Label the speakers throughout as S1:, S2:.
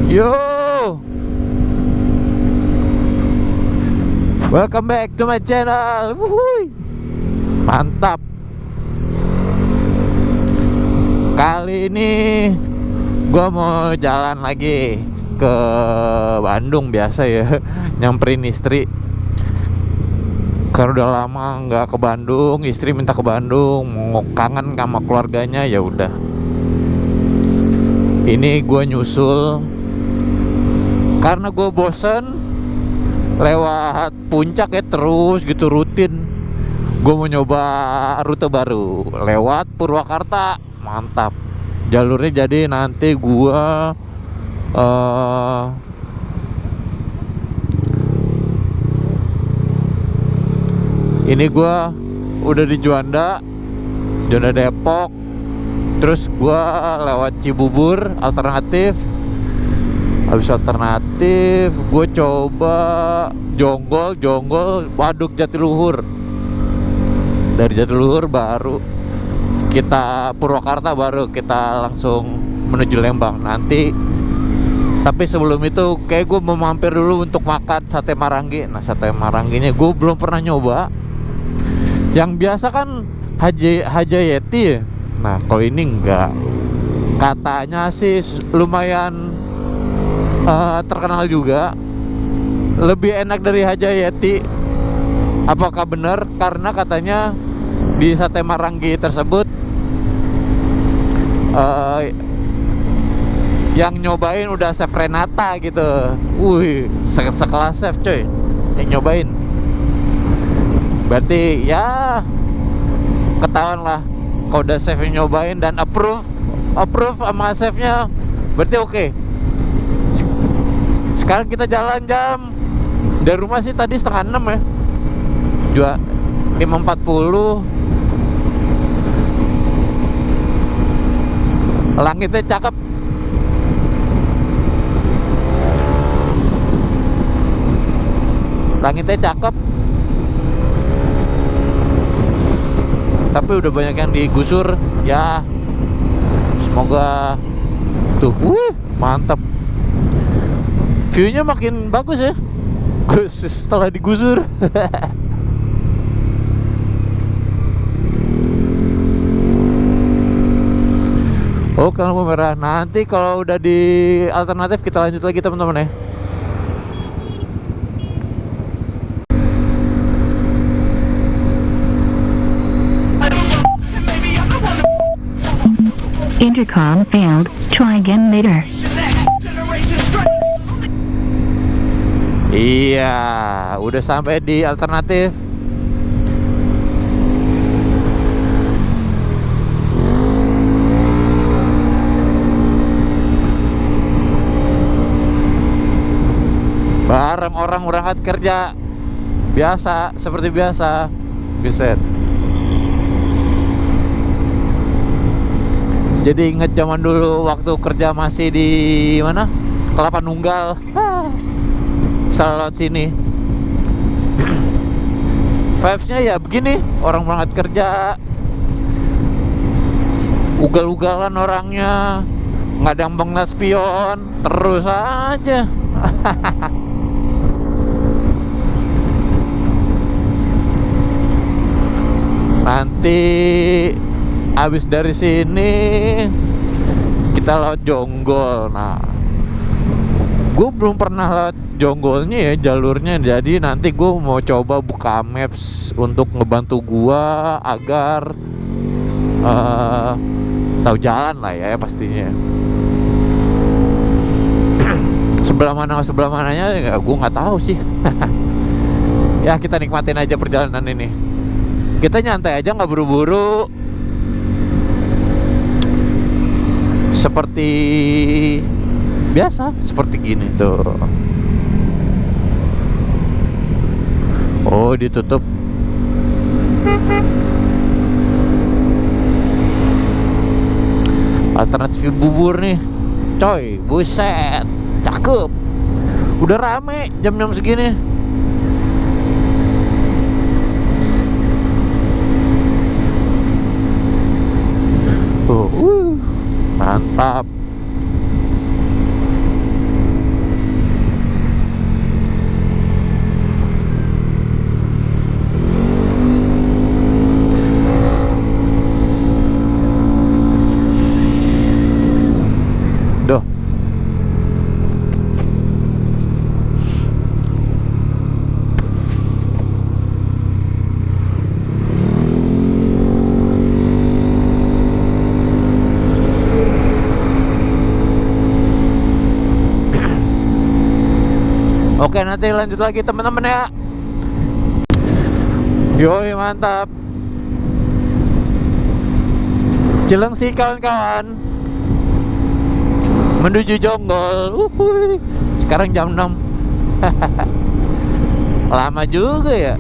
S1: Yo, welcome back to my channel. Wuhui. Mantap. Kali ini gua mau jalan lagi ke Bandung biasa ya, nyamperin istri. Karena udah lama nggak ke Bandung, istri minta ke Bandung, mau kangen sama keluarganya, ya udah. Ini gua nyusul karena gue bosen lewat puncak ya terus gitu rutin. Gue mau nyoba rute baru lewat Purwakarta. Mantap. Jalurnya jadi nanti gue ini gue udah di Juanda Depok. Terus gue lewat Cibubur alternatif. Habis alternatif gue coba Jonggol, Waduk Jatiluhur. Dari Jatiluhur baru kita Purwakarta, baru kita langsung menuju Lembang nanti. Tapi sebelum itu kayak gue mau mampir dulu untuk makan sate Marangi. Nah, sate Maranginya gue belum pernah nyoba. Yang biasa kan Hajayeti ya. Nah, kalau ini enggak. Katanya sih lumayan terkenal juga, lebih enak dari Hajayeti. Apakah benar? Karena katanya di sate Marangi tersebut yang nyobain udah chef Renata gitu. Wih, sekelas chef coy yang nyobain. Berarti ya ketahuan lah kalau udah chef yang nyobain dan approve sama chefnya, berarti oke. Sekarang kita jalan jam dari rumah sih tadi 5:30 ya, 5:40. Langitnya cakep. Tapi udah banyak yang digusur ya. Semoga tuh, mantap. View-nya makin bagus ya setelah digusur. Oh, kalau lampu merah. Nanti kalau udah di alternatif kita lanjut lagi teman-teman ya.
S2: Intercom failed. Try again later.
S1: Iya, udah sampai di alternatif. Bareng orang berangkat kerja biasa, seperti biasa. Buset. Jadi inget zaman dulu waktu kerja masih di mana? Kelapa Nunggal. Salah sini. Vibes-nya ya begini, orang berangkat kerja, ugal-ugalan orangnya, ngadang spion, terus aja. Nanti habis dari sini kita lewat Jonggol. Nah, gue belum pernah lewat Jonggolnya ya, jalurnya. Jadi nanti gue mau coba buka maps untuk ngebantu gue agar tahu jalan lah ya pastinya. Sebelah mananya ya gue nggak tahu sih. Ya kita nikmatin aja perjalanan ini. Kita nyantai aja, nggak buru-buru. Seperti biasa, seperti gini tuh. Oh, ditutup. Alternatif bubur nih, coy, buset, cakep. Udah rame jam-jam segini. Mantap. Oke, nanti lanjut lagi teman-teman ya. Yoi, mantap. Cilengsi kawan-kawan, menuju Jonggol. Sekarang jam 6. Lama juga ya,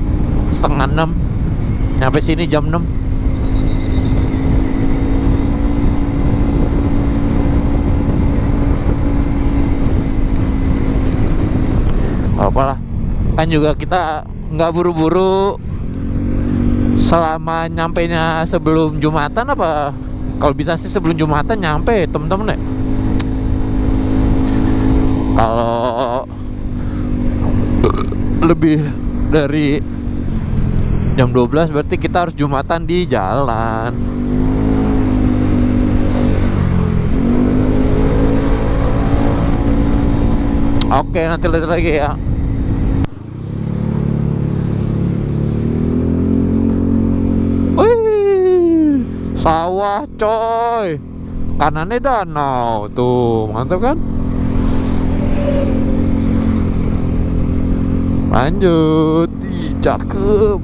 S1: setengah 6 nyampe sini jam 6. Apalah, kan juga kita nggak buru-buru. Selama nyampenya sebelum Jumatan apa, kalau bisa sih sebelum Jumatan nyampe temen-temen ya. Kalau lebih dari jam 12 berarti kita harus Jumatan di jalan. Oke, nanti lihat lagi ya. Wih, sawah coy, kanannya danau tuh, mantap kan? Lanjut. Ih, cakep.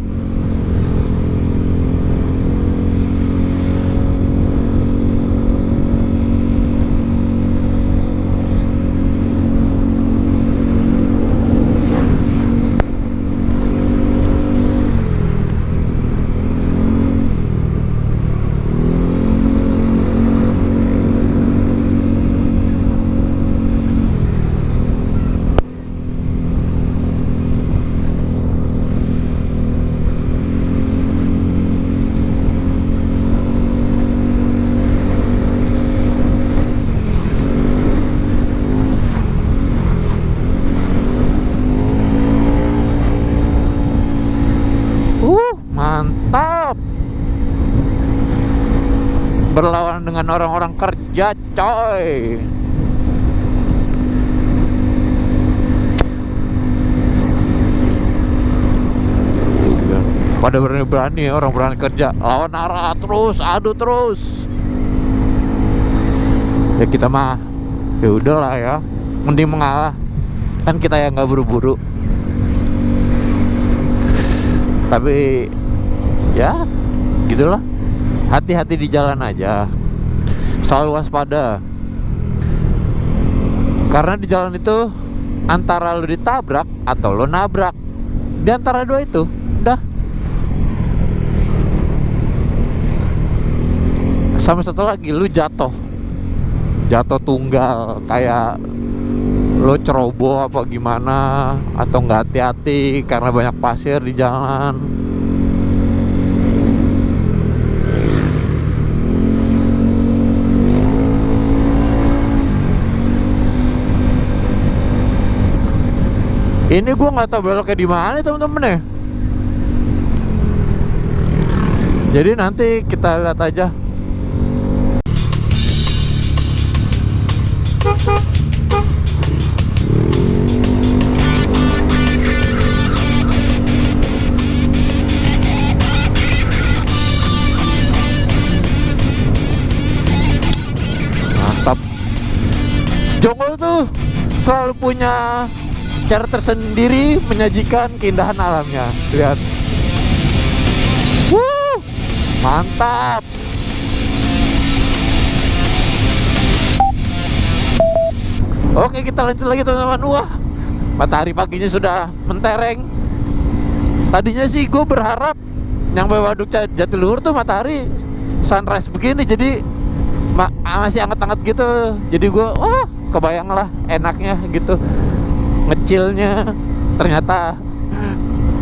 S1: Mantap. Berlawan dengan orang-orang kerja coy. Pada berani-berani orang berani kerja, lawan arah terus, adu terus. Ya kita mah ya udahlah ya, mending mengalah. Kan kita yang nggak buru-buru. Tapi ya gitulah, hati-hati di jalan aja, selalu waspada. Karena di jalan itu antara lu ditabrak atau lu nabrak, di antara dua itu udah. Sama satu lagi, lu jatuh tunggal, kayak lo ceroboh apa gimana, atau nggak hati-hati karena banyak pasir di jalan. Ini gue nggak tahu beloknya di mana temen-temen ya. Jadi nanti kita lihat aja. Mantap. Jonggol tuh selalu punya cara tersendiri menyajikan keindahan alamnya. Lihat. Mantap. Oke, kita lanjut lagi teman-teman. Wah, matahari paginya sudah mentereng. Tadinya sih gue berharap nyampe Waduk Jatiluhur tuh matahari sunrise begini, jadi masih anget-anget gitu. Jadi gue, wah, kebayang lah enaknya gitu, ngecilnya. Ternyata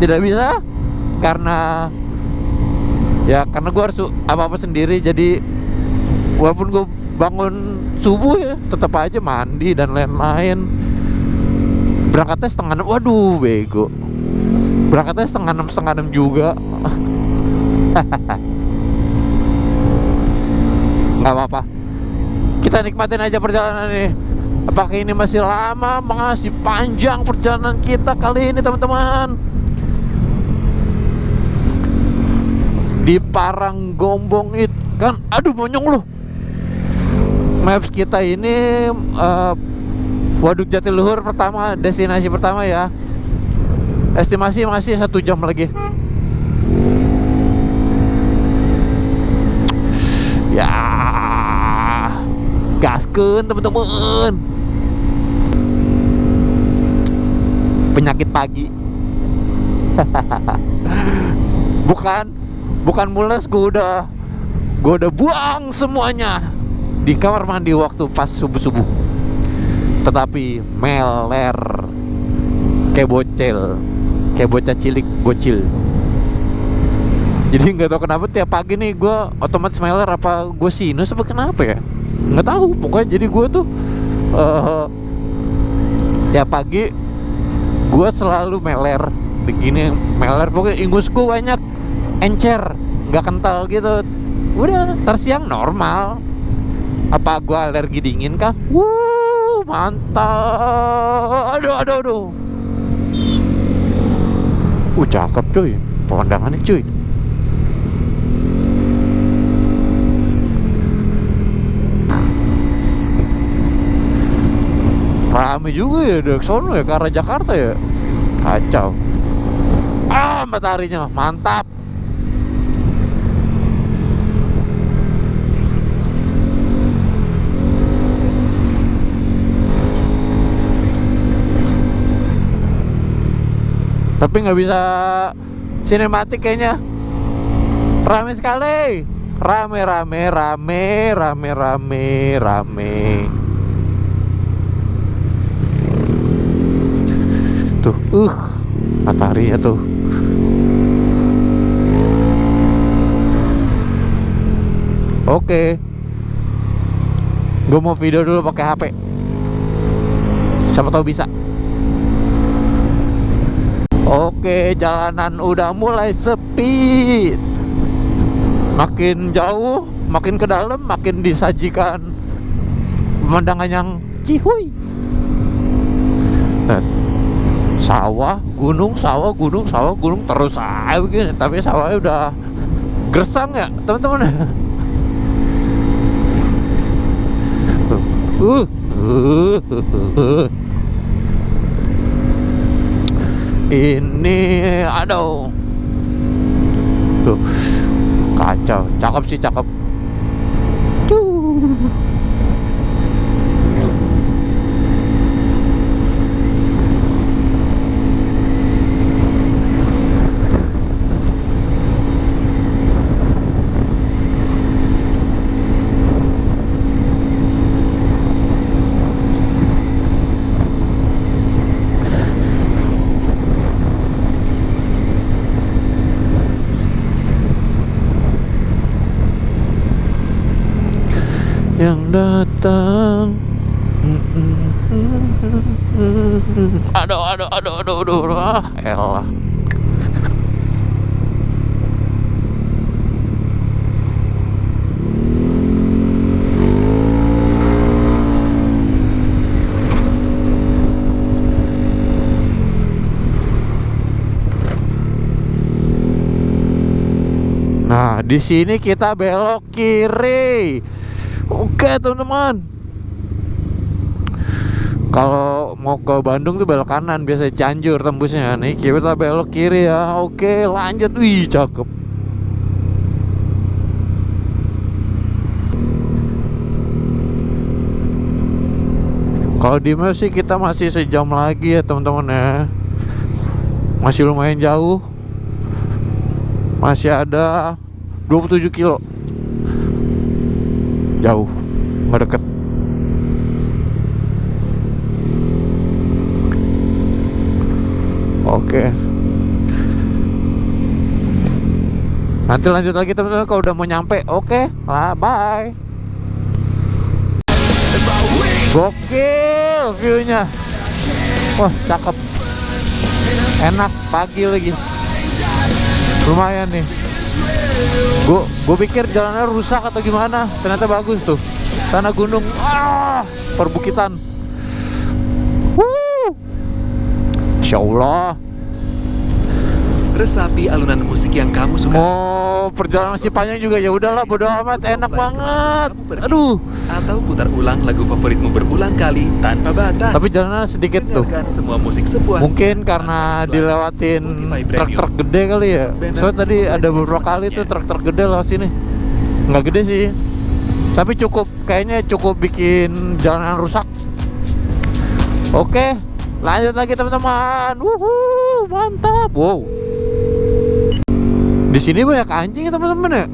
S1: tidak bisa, karena gue harus apa-apa sendiri. Jadi walaupun gue bangun subuh ya, tetap aja mandi dan lain-lain. Berangkatnya setengah 6. Waduh, bego. Berangkatnya setengah 6 juga. Nggak apa-apa, kita nikmatin aja perjalanan ini. Apakah ini masih lama, masih panjang perjalanan kita kali ini teman-teman. Di Paranggombong itu kan, aduh monyong loh. Maps kita ini Waduk Jatiluhur pertama, destinasi pertama ya. Estimasi masih 1 jam lagi. Ya, gaskeun teman-teman. Penyakit pagi. Bukan mules, gue udah buang semuanya di kamar mandi waktu pas subuh-subuh. Tetapi meler kayak bocah cilik bocil. Jadi nggak tahu kenapa tiap pagi nih gue otomatis meler, apa gue sinus apa kenapa ya, nggak tahu. Pokoknya jadi gue tuh tiap pagi gue selalu meler begini, meler. Pokoknya ingus gue banyak, encer, nggak kental gitu. Udah tersiang normal. Apa gue alergi dingin kah? Mantap. Aduh. Cakep cuy pemandangannya cuy. Rame juga ya dari sono ya, ke arah Jakarta ya. Kacau. Mataharinya mantap. Tapi nggak bisa sinematik kayaknya. Rame sekali. Rame. Tuh, mataharinya tuh. Oke. Gue mau video dulu pakai HP. Siapa tahu bisa. Oke, jalanan udah mulai sepi. Makin jauh, makin ke dalam, makin disajikan pemandangan yang cihuy. Sawah, gunung terus aja begini. Tapi sawahnya udah gersang ya, teman-teman. Ini aduh. Tuh. Kacau, cakep sih, cakep. Yang datang. Aduh. Elah. Nah, di sini kita belok kiri. Oke teman-teman, kalau mau ke Bandung tuh belok kanan, biasanya Cianjur tembusnya. Nih kita belok kiri ya. Oke, lanjut. Wih, cakep. Kalau di map sih kita masih sejam lagi ya teman-teman ya. Masih lumayan jauh. Masih ada 27 kilo. Jauh, nggak deket. Oke. Nanti lanjut lagi teman-teman kalau udah mau nyampe. Oke lah, bye. Gokil viewnya. Wah, cakep. Enak, pagi lagi. Lumayan nih. Gue pikir jalannya rusak atau gimana, ternyata bagus tuh. Tanah gunung, perbukitan. Insya Allah.
S3: Resapi alunan musik yang kamu suka.
S1: Mau perjalanan masih panjang juga, ya udahlah, bodo amat, enak banget. Aduh.
S3: Atau putar ulang lagu favoritmu berulang kali tanpa batas.
S1: Tapi jalanan sedikit tuh.
S3: Dengarkan semua musik sepuasnya.
S1: Mungkin karena dilewatin truk-truk gede kali ya. Soalnya tadi ada beberapa kali tuh truk-truk gede lewat sini. Nggak gede sih, tapi kayaknya cukup bikin jalanan rusak. Oke, lanjut lagi teman-teman. Wuhu, mantap. Wow. Di sini banyak anjing ya teman-teman ya.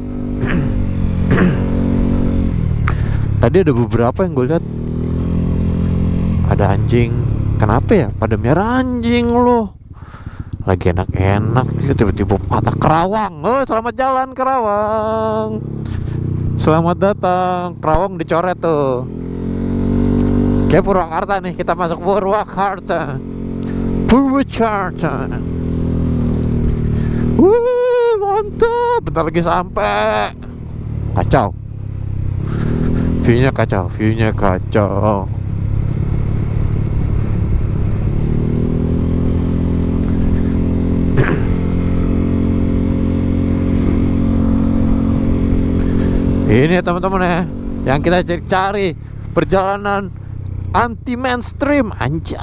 S1: Tadi ada beberapa yang gue lihat. Ada anjing. Kenapa ya? Pada merah anjing loh. Lagi enak-enak, tiba-tiba patah Kerawang. Oh, selamat jalan Kerawang. Selamat datang. Kerawang dicoret tuh. Kayak Purwakarta nih, kita masuk Purwakarta. Purwakarta. Wih, mantap. Bentar lagi sampai. Kacau. View-nya kacau. Ini ya teman-teman ya, yang kita cari perjalanan anti mainstream, anjay,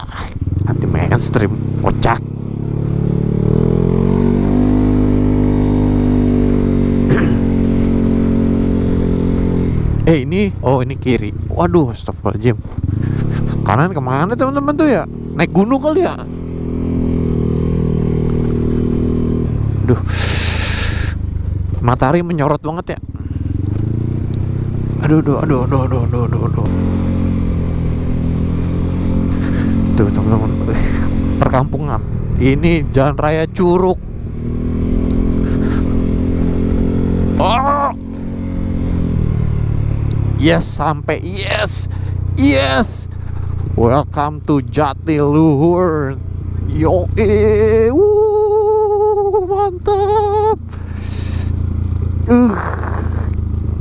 S1: anti mainstream, kocak. Ini kiri. Waduh, astagfirullahaladzim. Kanan kemana teman-teman tuh ya? Naik gunung kali ya? Duh, matahari menyorot banget ya. Aduh. Tuh teman-teman, perkampungan. Ini jalan raya Curug. Oh, yes, sampai, yes. Welcome to Jatiluhur. Yo, mantap.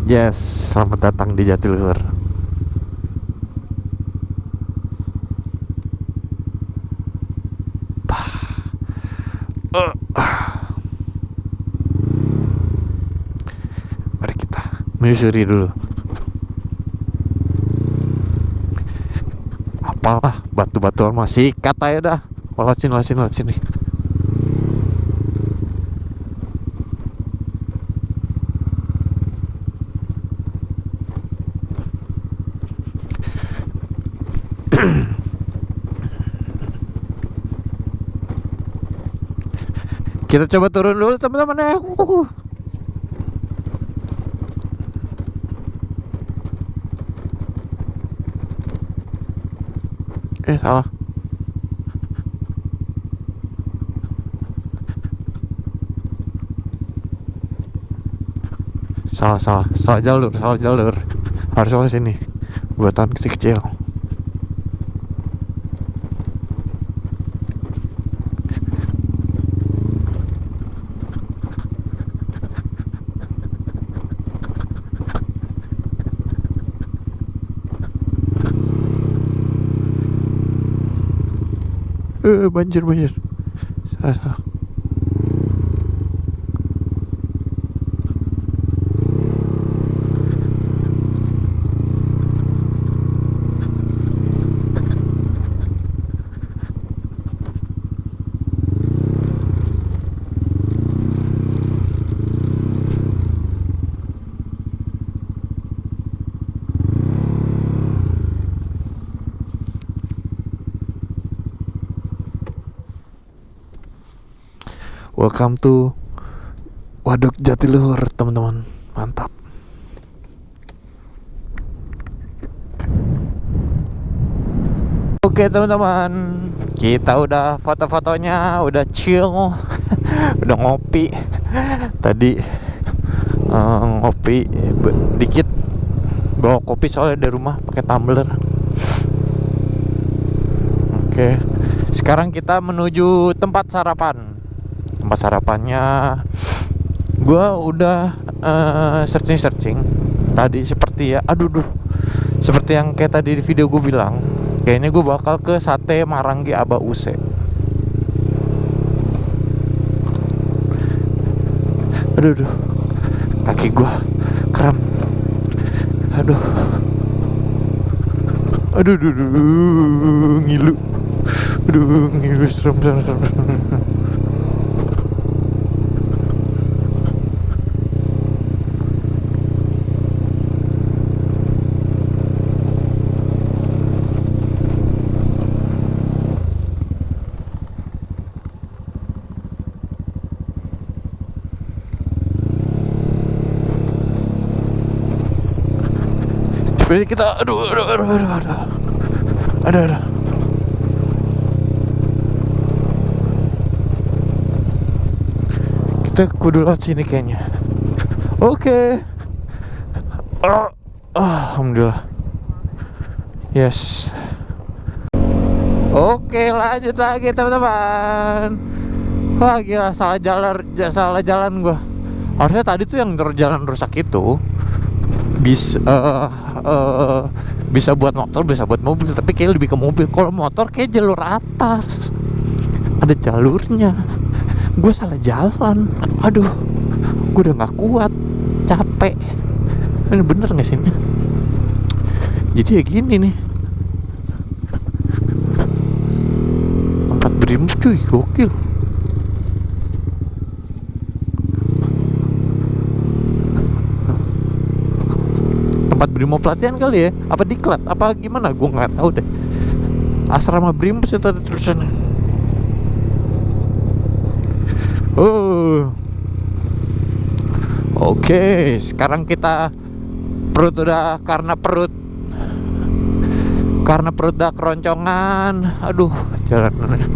S1: Yes, selamat datang di Jatiluhur. Mari kita menyusuri dulu. Apalah, batu-batuan masih kata ya dah. Lewat sini. Kita coba turun dulu teman-teman ya. Salah. Salah jalur. Harus ke sini. Buatan kecil-kecil. Banjir. Salah. Welcome to Waduk Jatiluhur teman-teman. Mantap. Oke teman-teman, kita udah foto-fotonya, udah chill. Udah ngopi. Tadi ngopi dikit, bawa kopi soalnya dari rumah pakai tumbler. Oke, sekarang kita menuju tempat sarapan. Tempat sarapannya gue udah searching tadi, seperti ya, seperti yang kayak tadi di video gue bilang, kayaknya gue bakal ke Sate Maranggi Aba Use. Aduh, kaki gua kram. Aduh, ngilu. Aduh, ngilu serem. Jadi kita aduh. Kita kudu lewat sini kayaknya. Oke. Alhamdulillah. Yes. Oke, lanjut lagi teman-teman. Wah gila, salah jalan gua. Harusnya tadi tuh yang jalan rusak itu bisa buat motor, bisa buat mobil, tapi kayak lebih ke mobil. Kalau motor kayak jalur atas, ada jalurnya. Gue salah jalan. Aduh, gue udah nggak kuat, capek. Ini bener nggak sih ini? Jadi ya gini nih, tempat berimu cuy, gokil. Tempat Brimo pelatihan kali ya, apa diklat, apa gimana, gue nggak tahu deh. Asrama Brimo sih tadi tulisannya. Oke, sekarang kita karena perut udah keroncongan. Aduh, jalanannya.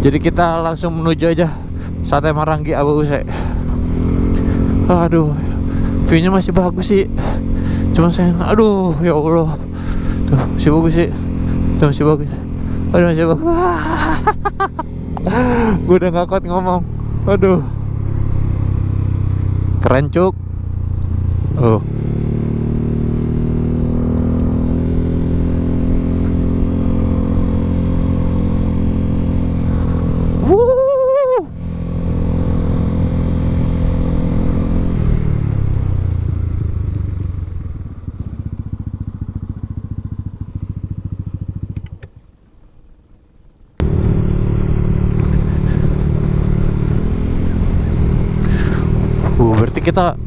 S1: Jadi kita langsung menuju aja Sate Maranggi Abu Use. Aduh, view-nya masih bagus sih. Cuma sayang, aduh ya Allah. Tuh masih bagus sih. Tuh masih bagus. Aduh masih bagus. Gue udah gak kuat ngomong. Aduh, keren cuk. Oh, berarti kita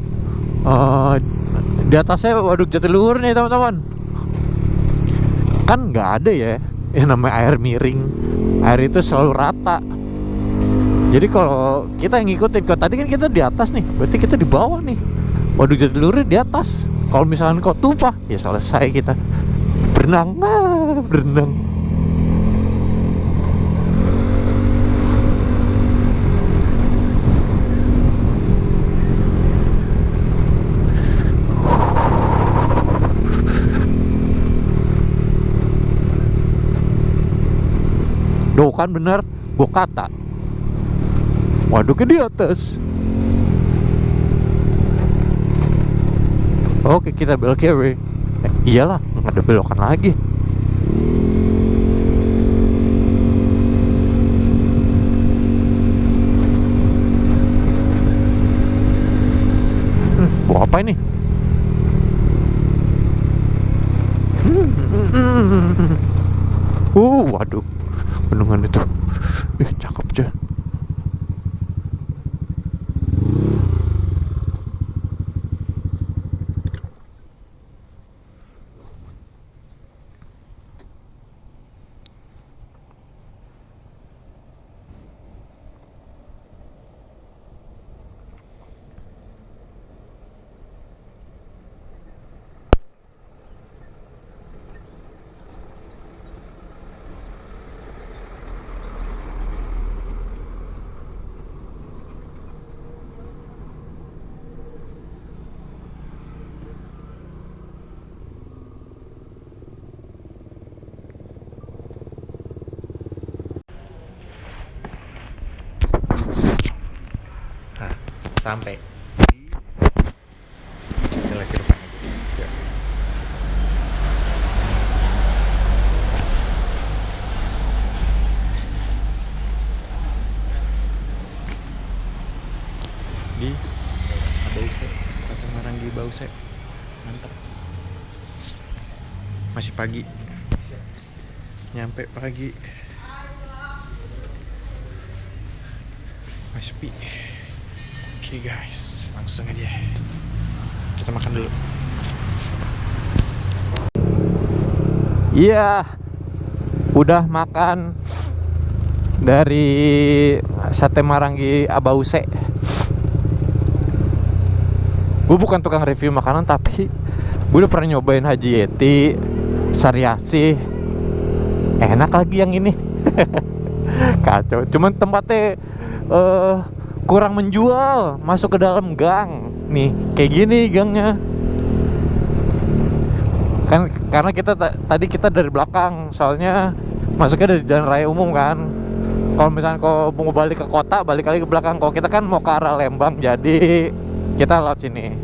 S1: di atasnya Waduk Jatiluhur nih teman-teman. Kan nggak ada ya yang namanya air miring. Air itu selalu rata. Jadi kalau kita yang ngikutin, kalau tadi kan kita di atas nih, berarti kita di bawah nih. Waduk Jatiluhur di atas. Kalau misalkan kau tumpah, ya selesai kita. Berenang. Duh kan bener, gue kata waduknya di atas. Oke, kita belok kiri. Iyalah, nggak ada belokan lagi. Bawa apa ini? Waduh, bendungan itu. Cakep aja. Sampai kita lagi depan aja. Di
S4: Mantap. Masih pagi. Nyampe pagi. Masih sepi. Oke guys, langsung aja kita makan dulu.
S1: Iya, udah makan dari sate Marangi Abause. Gue bukan tukang review makanan, tapi gue udah pernah nyobain Haji Yeti, Sariasi. Enak lagi yang ini. Kacau. Cuman tempatnya kurang menjual. Masuk ke dalam gang. Nih, kayak gini gangnya. Kan karena kita tadi kita dari belakang, soalnya masuknya dari jalan raya umum kan. Kalau misalnya kau mau balik ke kota, balik lagi ke belakang. Kalau kita kan mau ke arah Lembang, jadi kita lewat sini.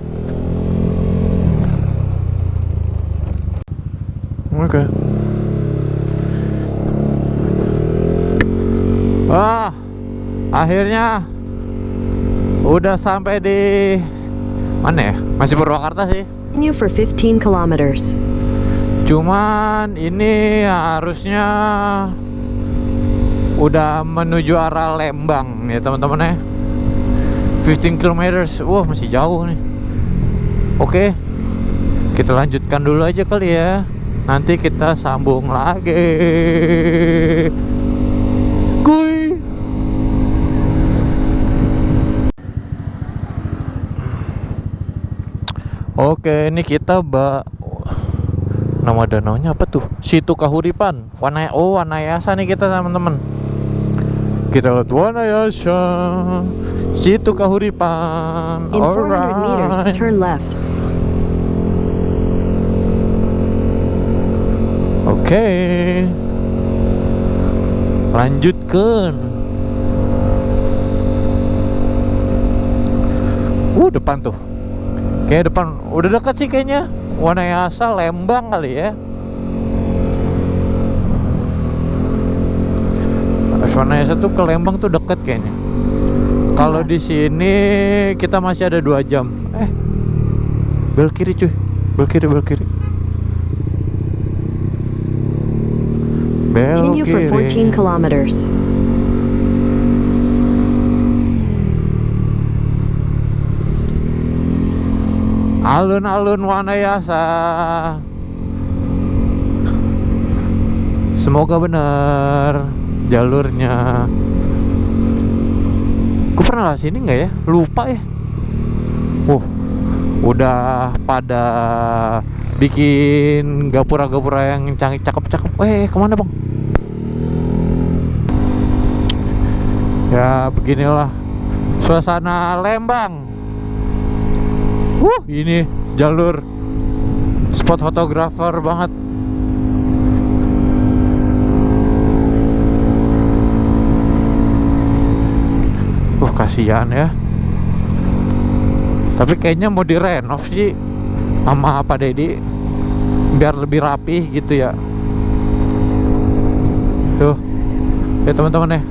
S1: Oke. Wah, akhirnya udah sampai di mana ya? Masih Purwakarta sih.
S5: Continue for 15 kilometers.
S1: Cuman ini harusnya udah menuju arah Lembang ya teman-teman ya. 15 kilometers. Wah, masih jauh nih. Oke. Kita lanjutkan dulu aja kali ya. Nanti kita sambung lagi. Kuy. Oke, ini kita nama danaunya apa tuh? Situ Kahuripan. Wanayasa nih kita teman-teman. Kita lihat Wanayasa. Situ Kahuripan.
S5: In 400 meters, turn left.
S1: Oke. Lanjutkan. Depan tuh. Kayak depan udah dekat sih kayaknya. Wanayasa Lembang kali ya. Wanayasa tuh ke Lembang tuh deket kayaknya. Kalau di sini kita masih ada 2 jam. Bel kiri cuy. Bel kiri. Bel
S5: Continue for
S1: kiri.
S5: 14 kilometers.
S1: Alun-alun Wanayasa. Semoga benar jalurnya. Gue pernah lah sini nggak ya? Lupa ya. Udah pada bikin gapura-gapura yang cakep-cakep. Kemana bang? Ya beginilah suasana Lembang. Ini jalur spot fotografer banget. Kasihan ya. Tapi kayaknya mau direnov sih sama Pak Dedi biar lebih rapih gitu ya. Tuh. Ya teman-teman ya.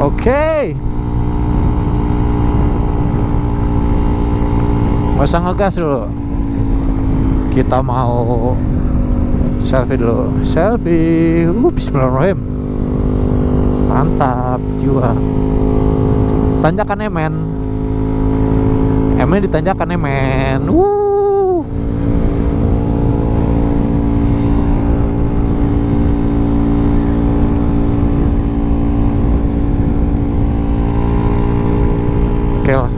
S1: Oke. Nggak usah ngegas dulu. Kita mau selfie dulu. Selfie. Bismillahirrahmanirrahim. Mantap jiwa. Tanjakannya men. Ditanjakannya men. Oke lah.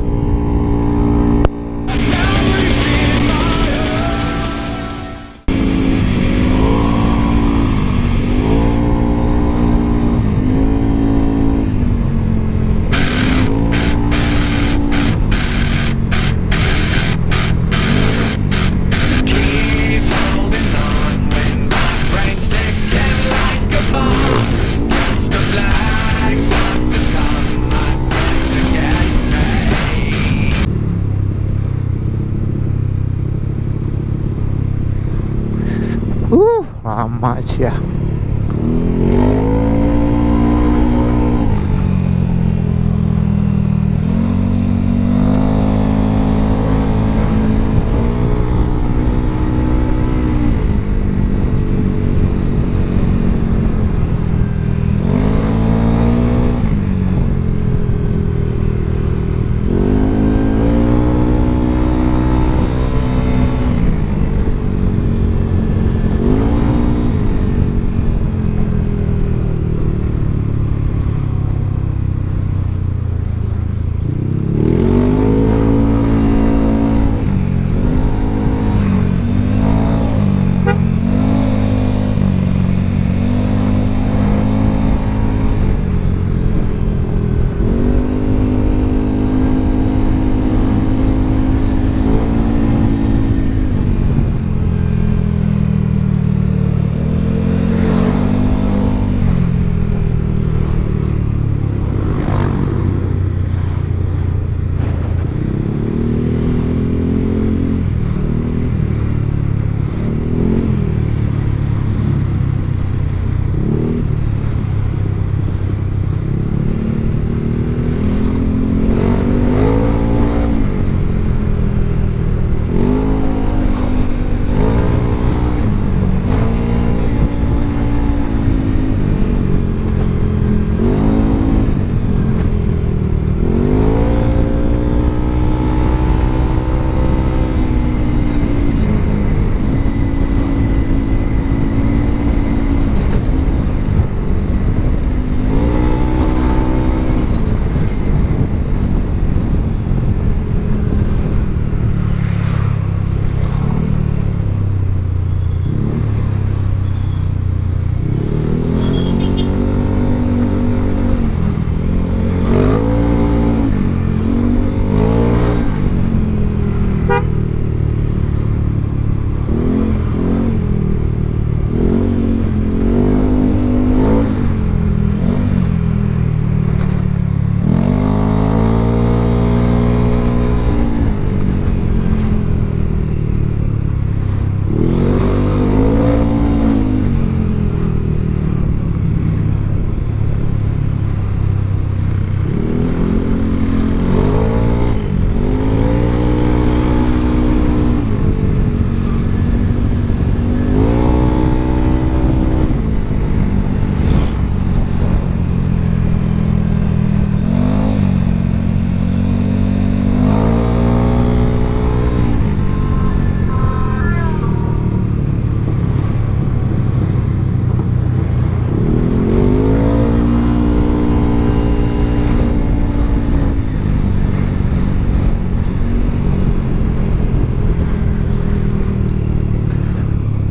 S1: lama sih ya.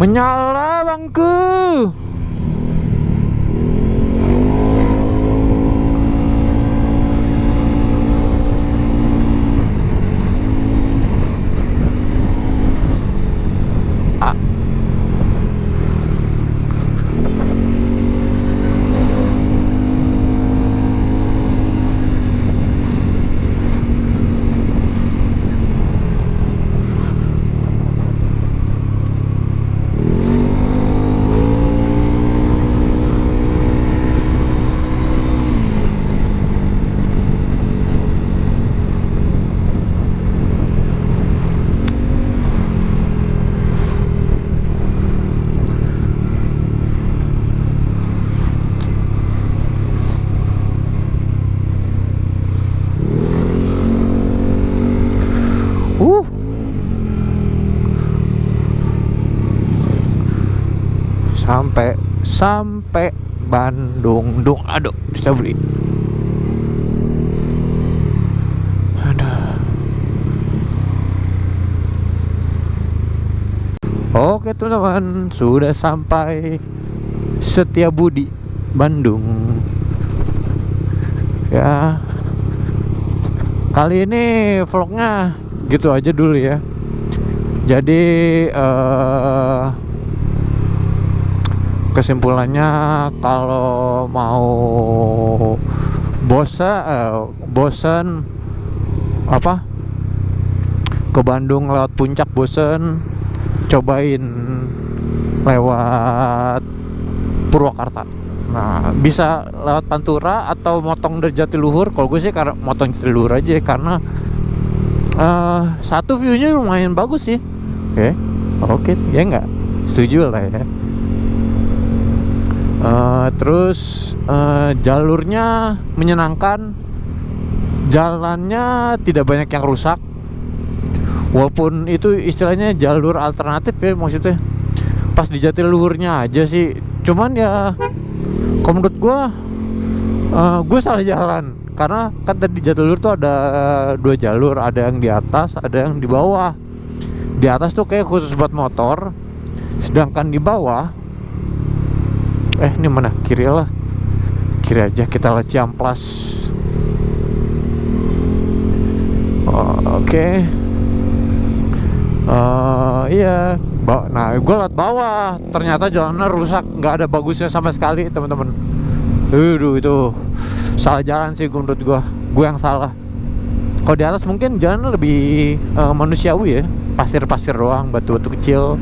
S1: Menyala bangku. Sampai Bandung. Aduh, bisa beli. Aduh. Oke teman-teman, sudah sampai Setiabudi, Bandung. Ya, kali ini vlognya gitu aja dulu ya. Jadi kesimpulannya, kalau mau bosen apa ke Bandung lewat puncak, bosen, cobain lewat Purwakarta. Nah, bisa lewat Pantura atau motong dari Jatiluhur. Kalau gue sih karena motong Jatiluhur aja, karena satu view-nya lumayan bagus sih. Oke, ya nggak? Setuju lah ya. Terus jalurnya menyenangkan, jalannya tidak banyak yang rusak. Walaupun itu istilahnya jalur alternatif ya, maksudnya pas di Jatiluhurnya aja sih. Cuman ya kalau menurut gue salah jalan, karena kan tadi di Jatiluhur tuh ada 2 jalur, ada yang di atas, ada yang di bawah. Di atas tuh kayak khusus buat motor, sedangkan di bawah ini mana? Kiri lah, kiri aja, kita lihat Ciamplas. Oke. Iya. Nah, gue liat bawah, ternyata jalannya rusak, nggak ada bagusnya sama sekali, teman-teman. Itu salah jalan sih menurut gue yang salah. Kalau di atas mungkin jalannya lebih manusiawi ya, pasir-pasir doang, batu-batu kecil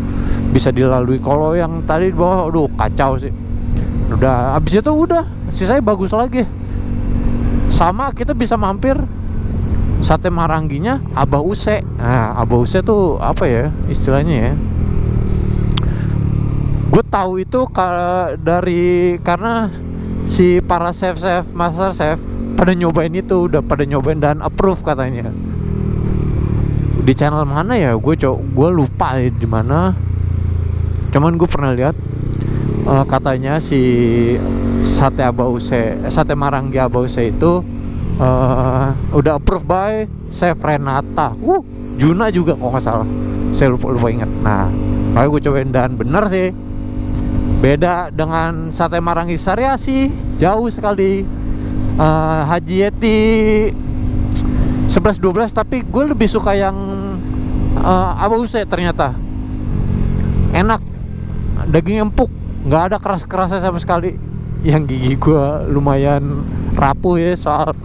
S1: bisa dilalui. Kalau yang tadi di bawah, aduh kacau sih. Udah, abis itu udah, sisanya bagus lagi. Sama kita bisa mampir sate Marangginya Abah Use. Nah, Abah Use tuh apa ya istilahnya ya? Gue tahu itu karena si para chef master chef pada nyobain itu, udah pada nyobain dan approve katanya. Di channel mana ya? Gue lupa di mana. Cuman gue pernah lihat katanya si sate Abah Use, sate Maranggi Abah Use itu udah approved by Chef Renata. Juna juga kok nggak salah. Saya lupa ingat. Nah, makanya gue cobain dan bener sih. Beda dengan sate Maranggi Sariasi, jauh sekali. Haji Yeti 11-12, tapi gue lebih suka yang Abah Use ternyata. Enak, daging empuk, nggak ada keras-kerasnya sama sekali. Yang gigi gue lumayan rapuh ya soal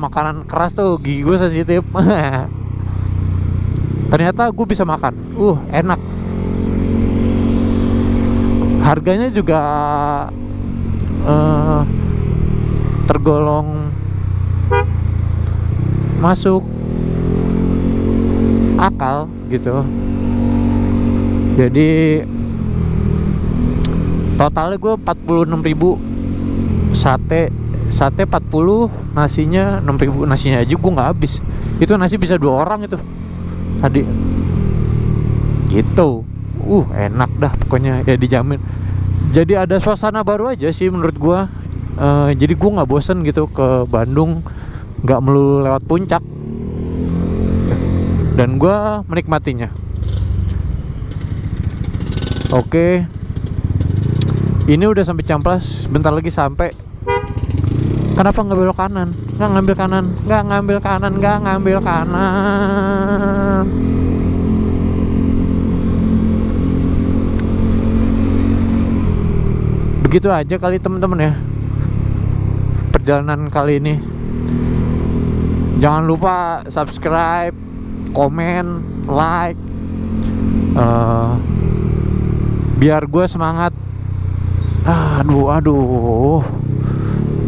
S1: makanan keras tuh, gigi gue sensitif. Ternyata gue bisa makan, enak. Harganya juga tergolong masuk akal gitu. Jadi totalnya gue 46.000 sate 40, nasinya 6.000. Nasinya aja gue nggak habis. Itu nasi bisa 2 orang itu tadi gitu. Enak dah pokoknya ya, dijamin. Jadi ada suasana baru aja sih menurut gue. Jadi gue nggak bosen gitu ke Bandung, nggak melulu lewat puncak, dan gue menikmatinya. Oke, ini udah sampai Ciamplas, bentar lagi sampai. Kenapa nggak belok kanan? Nggak ngambil kanan. Begitu aja kali teman-teman ya perjalanan kali ini. Jangan lupa subscribe, komen, like, biar gue semangat.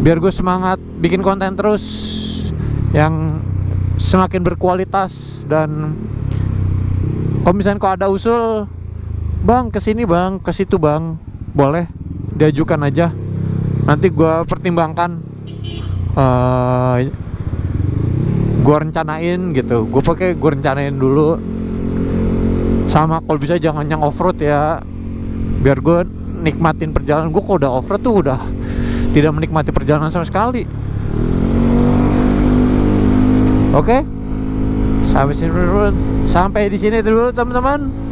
S1: Biar gue semangat bikin konten terus yang semakin berkualitas. Dan kalau misalnya kok ada usul, bang kesini bang, ke situ bang, boleh diajukan aja. Nanti gue pertimbangkan, gue rencanain gitu. Gue rencanain dulu. Sama kalau bisa jangan yang off road ya, biar gue nikmatin perjalanan. Gue kalau udah off road tuh udah tidak menikmati perjalanan sama sekali. Oke, sampai di sini dulu teman-teman.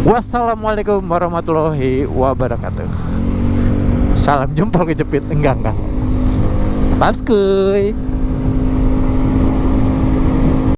S1: Wassalamualaikum warahmatullahi wabarakatuh. Salam jempol kejepit. Enggak. Babskuy.